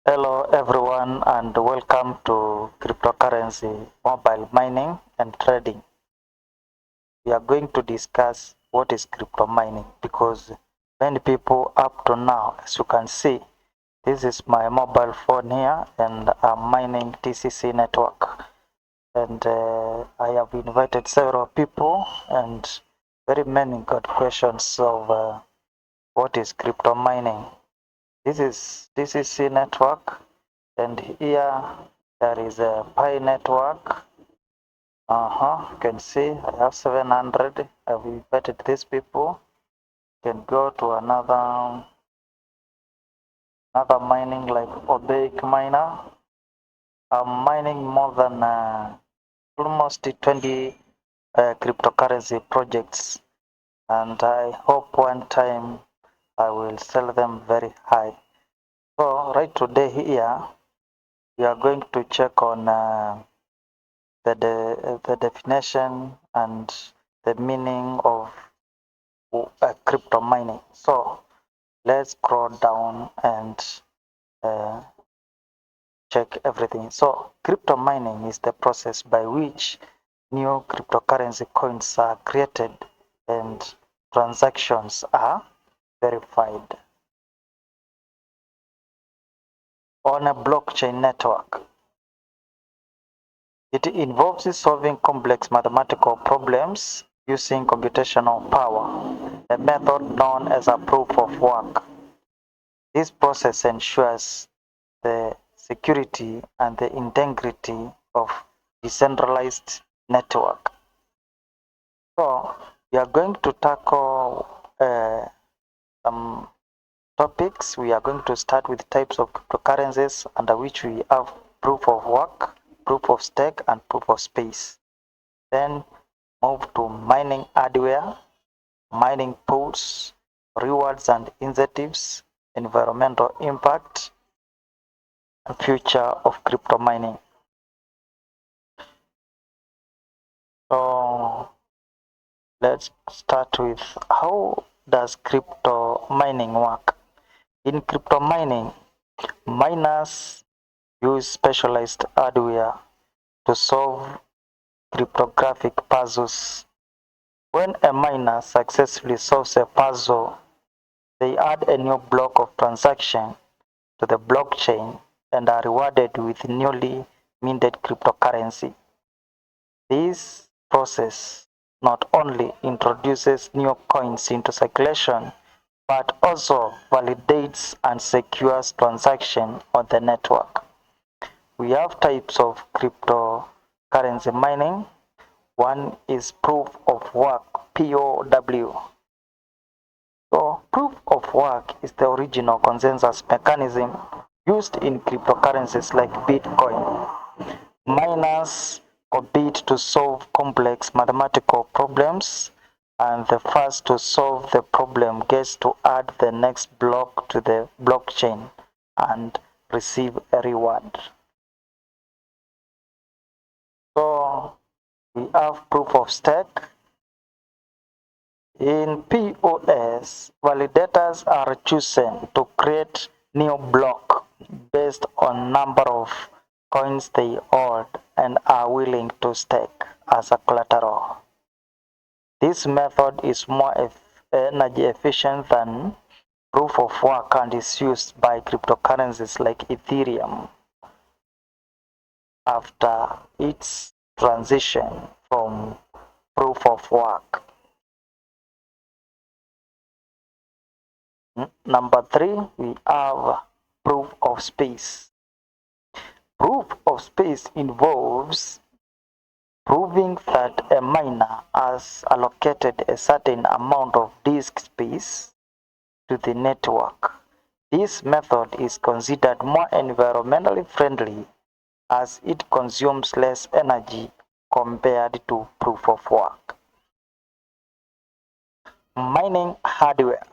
Hello everyone and welcome to cryptocurrency mobile mining and trading. We are going to discuss what is crypto mining because many people up to now, as you can see, this is my mobile phone here and I'm mining TCC network. And I have invited several people and very many got questions of what is crypto mining. This is TCC network. And here there is a Pi network. You can see I have 700. I've invited these people. You can go to another mining like Obake miner. I'm mining more than almost 20 cryptocurrency projects, and I hope one time I will sell them very high. So right today here we are going to check on the definition and the meaning of crypto mining. So let's scroll down and uh, check everything. So crypto mining is the process by which new cryptocurrency coins are created and transactions are verified on a blockchain network. It involves solving complex mathematical problems using computational power, a method known as a proof of work. This process ensures the security and the integrity of decentralized network. So we are going to tackle some topics. We are going to start with types of cryptocurrencies under which we have proof of work, proof of stake, and proof of space. Then move to mining hardware, mining pools, rewards and incentives, environmental impact, and future of crypto mining. So let's start with how does crypto mining work? In crypto mining, miners use specialized hardware to solve cryptographic puzzles. When a miner successfully solves a puzzle, they add a new block of transaction to the blockchain and are rewarded with newly minted cryptocurrency. This process not only introduces new coins into circulation, but also validates and secures transactions on the network. We have types of cryptocurrency mining. One is proof of work, POW. So proof of work is the original consensus mechanism used in cryptocurrencies like Bitcoin. Miners compete to solve complex mathematical problems, and the first to solve the problem gets to add the next block to the blockchain and receive a reward. So we have proof of stake. In POS, validators are chosen to create new block based on number of coins they hold and are willing to stake as a collateral. This method is more energy efficient than proof of work and is used by cryptocurrencies like Ethereum after its transition from proof of work. Number three, we have proof of space. Proof of space involves proving that a miner has allocated a certain amount of disk space to the network. This method is considered more environmentally friendly as it consumes less energy compared to proof of work. Mining hardware.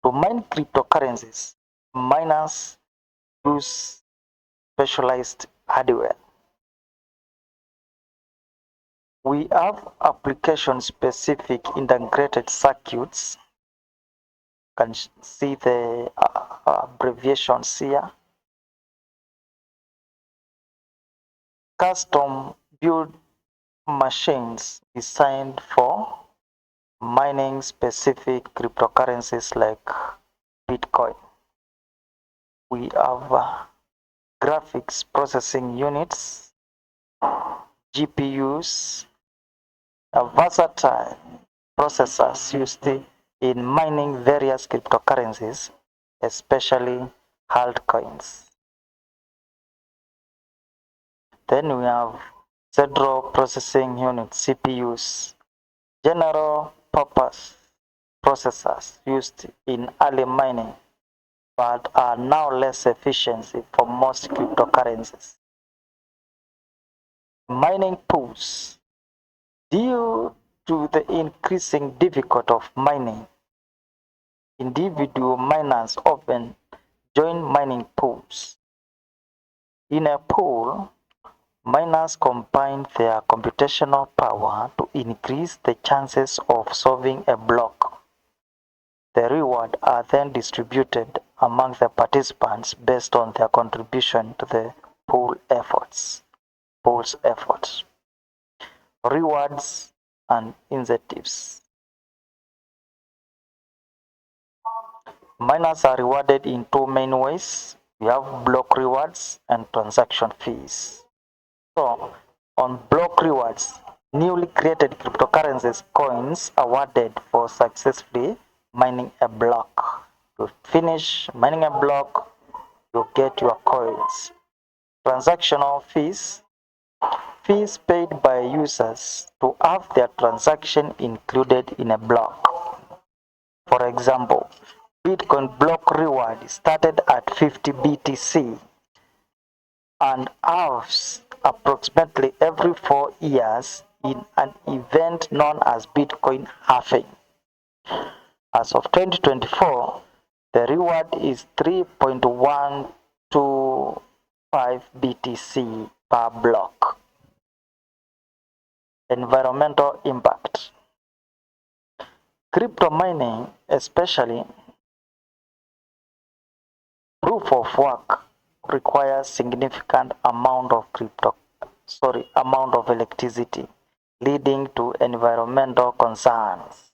To mine cryptocurrencies, miners use specialized hardware. We have application-specific integrated circuits. You can see the abbreviations here. custom built machines designed for mining specific cryptocurrencies like Bitcoin. We have graphics processing units, GPUs, versatile processors used in mining various cryptocurrencies, especially altcoins. Then we have central processing units, CPUs, general purpose processors used in early mining but are now less efficient for most cryptocurrencies. Mining pools. Due to the increasing difficulty of mining, individual miners often join mining pools. In a pool, miners combine their computational power to increase the chances of solving a block. The rewards are then distributed among the participants based on their contribution to the pool's efforts. Rewards and incentives. Miners are rewarded in two main ways. We have block rewards and transaction fees. So, on block rewards, newly created cryptocurrencies coins awarded for successfully mining a block. To finish mining a block, you get your coins. Transactional fees, fees paid by users to have their transaction included in a block. For example, Bitcoin block reward started at 50 BTC and halves approximately every 4 years in an event known as Bitcoin halving. As of 2024, the reward is 3.125 BTC per block. Environmental impact. Crypto mining, especially proof of work, requires significant amount of electricity, leading to environmental concerns.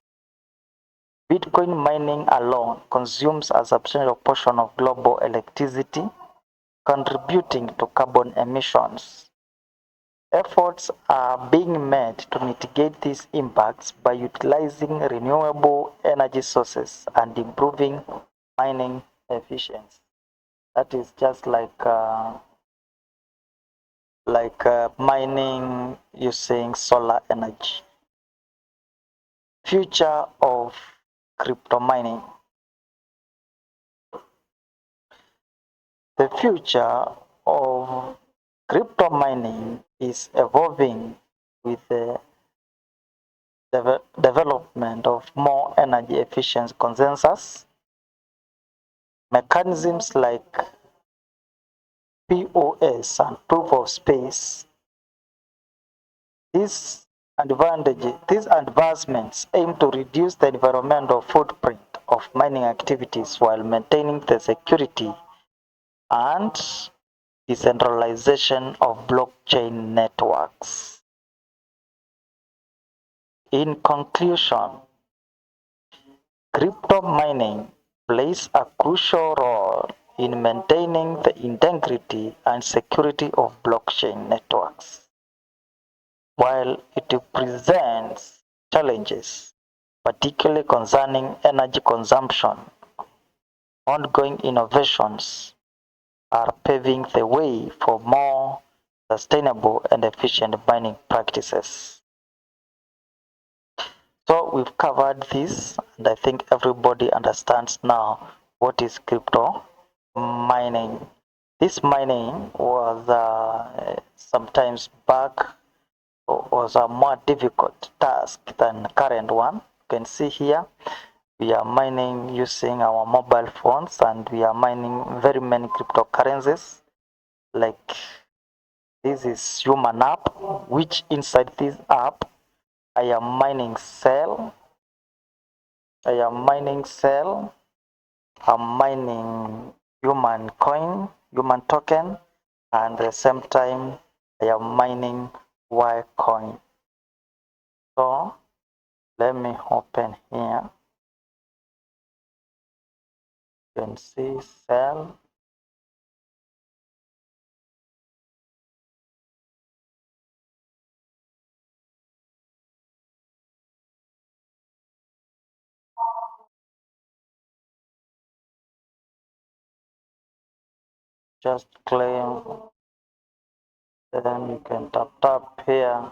Bitcoin mining alone consumes a substantial portion of global electricity, contributing to carbon emissions. Efforts are being made to mitigate these impacts by utilizing renewable energy sources and improving mining efficiency. That is just mining using solar energy. Future of crypto mining. The future of crypto mining is evolving with the development of more energy efficient consensus, mechanisms like POS and proof of space. These advancements aim to reduce the environmental footprint of mining activities while maintaining the security and decentralization of blockchain networks. In conclusion, crypto mining plays a crucial role in maintaining the integrity and security of blockchain networks. While it presents challenges, particularly concerning energy consumption, ongoing innovations are paving the way for more sustainable and efficient mining practices. So we've covered this, and I think everybody understands now what is crypto mining. This mining was sometimes back was a more difficult task than the current one. You can see here we are mining using our mobile phones, and we are mining very many cryptocurrencies. Like this is human app, which inside this app I am mining cell. I'm mining human coin, human token, and at the same time I am mining Y coin. So let me open here. You can see sell. Just claim. Then you can tap here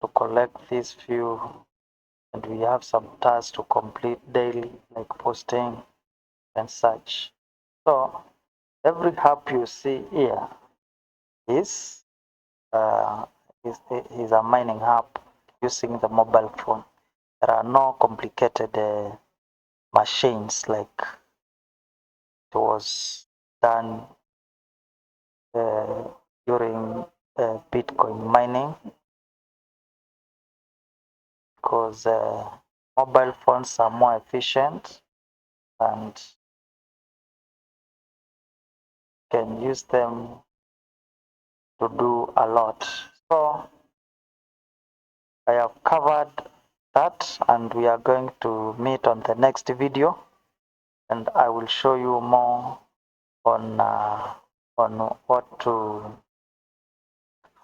to collect these few, and we have some tasks to complete daily, like posting and such. So every app you see here is uh, is a mining app using the mobile phone. There are no complicated machines like it was done uh, during Bitcoin mining, because mobile phones are more efficient and can use them to do a lot. So I have covered that, and we are going to meet on the next video, and I will show you more on what to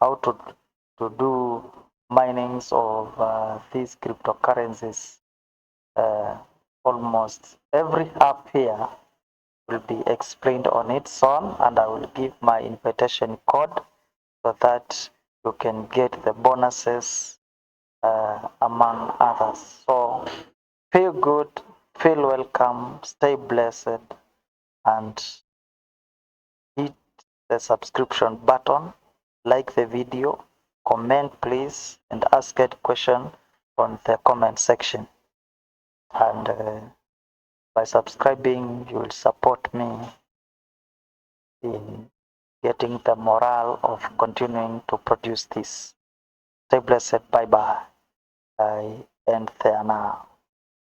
how to do minings of these cryptocurrencies. Almost every app here will be explained on its own, and I will give my invitation code so that you can get the bonuses among others. So feel good, feel welcome, stay blessed, and hit the subscription button, like the video, comment please, and ask a question on the comment section. And by subscribing, you will support me in getting the morale of continuing to produce this. Stay blessed. Bye bye. I end there now.